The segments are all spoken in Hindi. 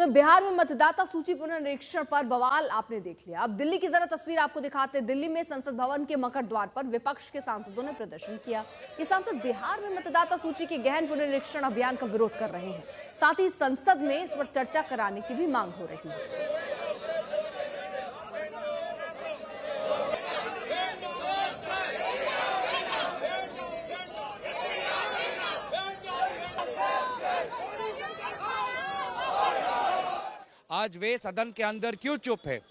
बिहार में मतदाता सूची पुनरीक्षण पर बवाल आपने देख लिया। अब दिल्ली की जरा तस्वीर आपको दिखाते हैं। दिल्ली में संसद भवन के मकर द्वार पर विपक्ष के सांसदों ने प्रदर्शन किया। ये सांसद बिहार में मतदाता सूची के गहन पुनरीक्षण अभियान का विरोध कर रहे हैं। साथ ही संसद में इस पर चर्चा कराने की भी मांग हो रही है। आज वे सदन के अंदर क्यों चुप है?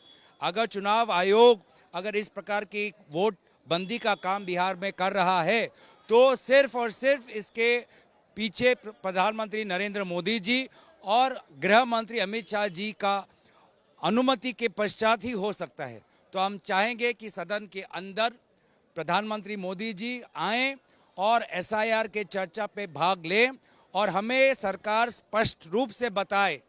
अगर चुनाव आयोग अगर इस प्रकार की वोट बंदी का काम बिहार में कर रहा है तो सिर्फ और सिर्फ इसके पीछे प्रधानमंत्री नरेंद्र मोदी जी और गृह मंत्री अमित शाह जी का अनुमति के पश्चात ही हो सकता है। तो हम चाहेंगे कि सदन के अंदर प्रधानमंत्री मोदी जी आएं और एसआईआर के चर्चा पे भाग लें और हमें सरकार स्पष्ट रूप से बताए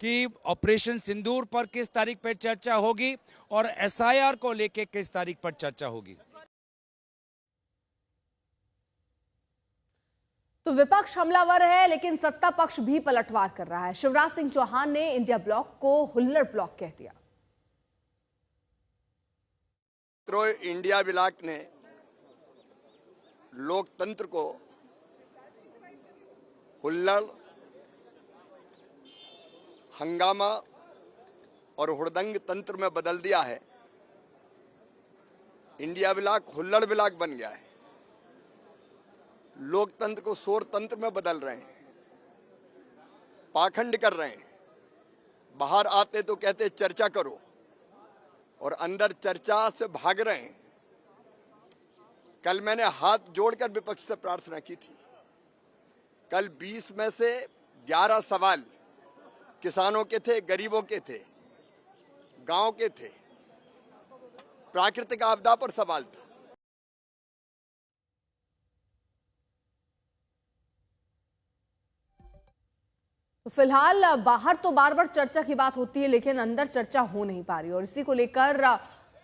कि ऑपरेशन सिंदूर पर किस तारीख पर चर्चा होगी और एसआईआर को लेकर किस तारीख पर चर्चा होगी। तो विपक्ष हमलावर है लेकिन सत्ता पक्ष भी पलटवार कर रहा है। शिवराज सिंह चौहान ने इंडिया ब्लॉक को हुल्लड़ ब्लॉक कह दिया। तो इंडिया ब्लॉक ने लोकतंत्र को हुल्लड़, हंगामा और हुड़दंग तंत्र में बदल दिया है। इंडिया ब्लॉक हुल्लड़ ब्लॉक बन गया है। लोकतंत्र को शोर तंत्र में बदल रहे हैं, पाखंड कर रहे हैं। बाहर आते तो कहते चर्चा करो और अंदर चर्चा से भाग रहे हैं। कल मैंने हाथ जोड़कर विपक्ष से प्रार्थना की थी। कल 20 में से 11 सवाल किसानों के थे, गरीबों के थे, गांव के थे, प्राकृतिक आपदा पर सवाल था। तो फिलहाल बाहर तो बार बार चर्चा की बात होती है लेकिन अंदर चर्चा हो नहीं पा रही और इसी को लेकर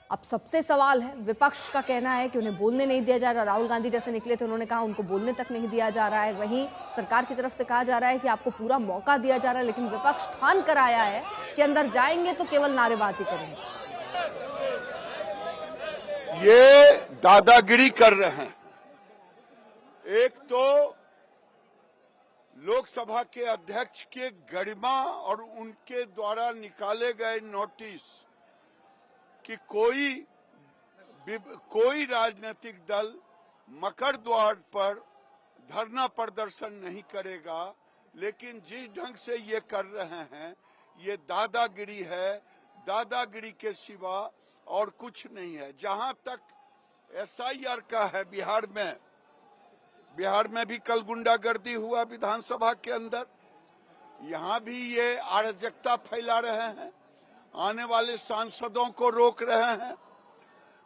अब सबसे सवाल है। विपक्ष का कहना है कि उन्हें बोलने नहीं दिया जा रहा। राहुल गांधी जैसे निकले थे, उन्होंने कहा उनको बोलने तक नहीं दिया जा रहा है। वहीं सरकार की तरफ से कहा जा रहा है कि आपको पूरा मौका दिया जा रहा है, लेकिन विपक्ष ठान कर आया है कि अंदर जाएंगे तो केवल नारेबाजी करेंगे। ये दादागिरी कर रहे हैं। एक तो लोकसभा के अध्यक्ष के गरिमा और उनके द्वारा निकाले गए नोटिस कि कोई राजनीतिक दल मकर द्वार पर धरना प्रदर्शन नहीं करेगा, लेकिन जिस ढंग से ये कर रहे हैं ये दादागिरी है। दादागिरी के सिवा और कुछ नहीं है। जहां तक एसआईआर का है, बिहार में भी कल गुंडागर्दी हुआ विधानसभा के अंदर। यहाँ भी ये अराजकता फैला रहे हैं, आने वाले सांसदों को रोक रहे हैं,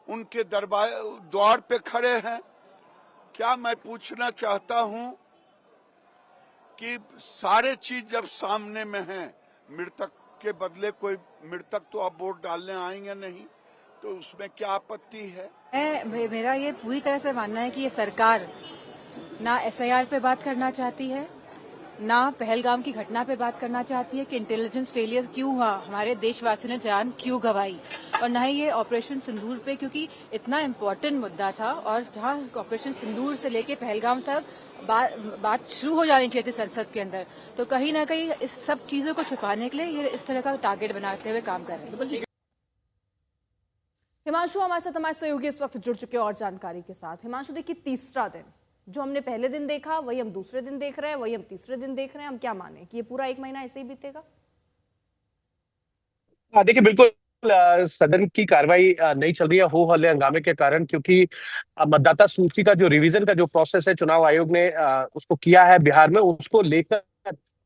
उनके द्वार पे खड़े हैं। क्या मैं पूछना चाहता हूं कि सारे चीज जब सामने में है, मृतक के बदले कोई मृतक तो अब वोट डालने आएंगे नहीं, तो उसमें क्या आपत्ति है? मेरा ये पूरी तरह से मानना है कि ये सरकार ना एसआईआर पे बात करना चाहती है, ना पहलगाम की घटना पे बात करना चाहती है कि इंटेलिजेंस फेलियर क्यों हुआ, हमारे देशवासियों ने जान क्यों गंवाई, और ना ही ये ऑपरेशन सिंदूर पे, क्योंकि इतना इम्पोर्टेंट मुद्दा था और जहां ऑपरेशन सिंदूर से लेके पहलगाम तक बात शुरू हो जानी चाहिए थी संसद के अंदर। तो कहीं ना कहीं इस सब चीजों को छुपाने के लिए ये इस तरह का टारगेट बनाते हुए काम कर रहे हैं। हिमांशु हमारे साथ हमारे सहयोगी इस वक्त जुड़ चुके हैं और जानकारी के साथ। हिमांशु, देखिए तीसरा दिन जो हमने पहले दिन देखा वही हम दूसरे दिन देख रहे हैं, वही हम तीसरे दिन देख रहे हैं। हम क्या माने कि ये पूरा एक महीना ऐसे ही बीतेगा? देखिए बिल्कुल सदन की कार्रवाई नहीं चल रही है हो हल्ले हंगामे के कारण, क्योंकि मतदाता सूची का जो रिवीजन का जो प्रोसेस है चुनाव आयोग ने उसको किया है बिहार में, उसको लेकर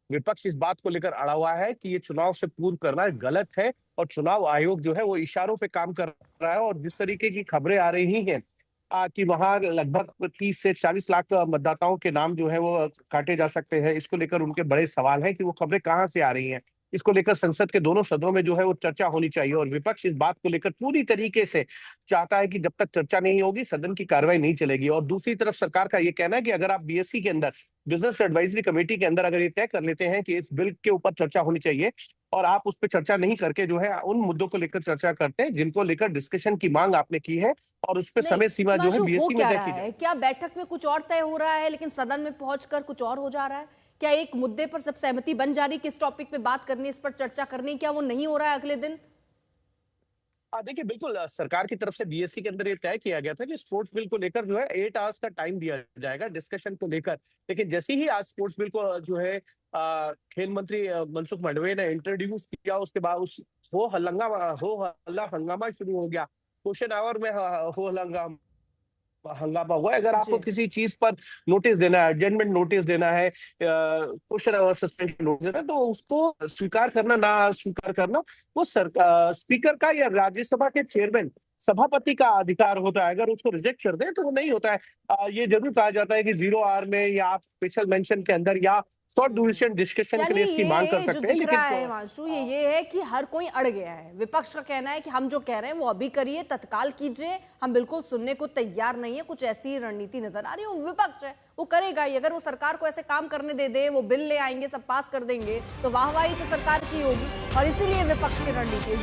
विपक्ष इस बात को लेकर अड़ा हुआ है कि ये चुनाव से पूर्व करना गलत है और चुनाव आयोग जो है वो इशारों पे काम कर रहा है। और जिस तरीके की खबरें आ रही हैं कि वहां लगभग 30 से 40 लाख मतदाताओं के नाम जो है वो काटे जा सकते हैं, इसको लेकर उनके बड़े सवाल हैं कि वो खबरें कहां से आ रही हैं। इसको लेकर संसद के दोनों सदनों में जो है वो चर्चा होनी चाहिए और विपक्ष इस बात को लेकर पूरी तरीके से चाहता है कि जब तक चर्चा नहीं होगी सदन की कार्रवाई नहीं चलेगी। और दूसरी तरफ सरकार का ये कहना है कि अगर आप बीएससी के अंदर, बिजनेस एडवाइजरी कमेटी के अंदर अगर ये तय कर लेते हैं कि इस बिल के ऊपर चर्चा होनी चाहिए और आप उस पर चर्चा नहीं करके जो है उन मुद्दों को लेकर चर्चा करते हैं जिनको लेकर डिस्कशन की मांग आपने की है, और उस पर नहीं, समय सीमा जो है हिमांशु, हो बीएससी में क्या तय रहा की है? जाए। क्या बैठक में कुछ और तय हो रहा है लेकिन सदन में पहुंचकर कुछ और हो जा रहा है? क्या एक मुद्दे पर सब सहमति बन जा रही, किस टॉपिक पे बात करनी, इस पर चर्चा करनी, क्या वो नहीं हो रहा है अगले दिन? देखिए बिल्कुल सरकार की तरफ से बीएससी के अंदर ये तय किया गया था कि स्पोर्ट्स बिल को लेकर जो है 8 आवर्स का टाइम दिया जाएगा डिस्कशन को लेकर। लेकिन जैसे ही आज स्पोर्ट्स बिल को जो है खेल मंत्री मनसुख मंडाविया ने इंट्रोड्यूस किया, उसके बाद उस हो हल्ला हंगामा शुरू हो गया। क्वेश्चन आवर में हो हल्ला हंगामा हुआ है। अगर आपको जी। किसी चीज पर नोटिस देना है, एडजमेंट नोटिस देना है, क्वेश्चन और सस्पेंशन नोटिस देना है, तो उसको स्वीकार करना ना स्वीकार करना वो सरकार स्पीकर का या राज्यसभा के चेयरमैन सभापति का अधिकार होता है। अगर उसको रिजेक्ट कर दे तो वो नहीं होता है। ये जरूर कहा जाता है कि 0 आवर में या आप स्पेशल मेंशन के अंदर या शॉर्ट ड्यूरेशन डिस्कशन के यानी लिए इसकी मांग कर ये जो सकते हैं, दिख रहा है लेकिन हिमांशु, ये है कि हर कोई अड़ गया है। विपक्ष का कहना है कि हम जो कह रहे हैं वो अभी करिए, तत्काल कीजिए, हम बिल्कुल सुनने को तैयार नहीं है। कुछ ऐसी ही रणनीति नजर आ रही है। वो विपक्ष है, वो करेगा ही। अगर वो सरकार को ऐसे काम करने दे, वो बिल ले आएंगे, सब पास कर देंगे, तो वाहवाही तो सरकार की होगी, और इसीलिए विपक्ष की रणनीति है।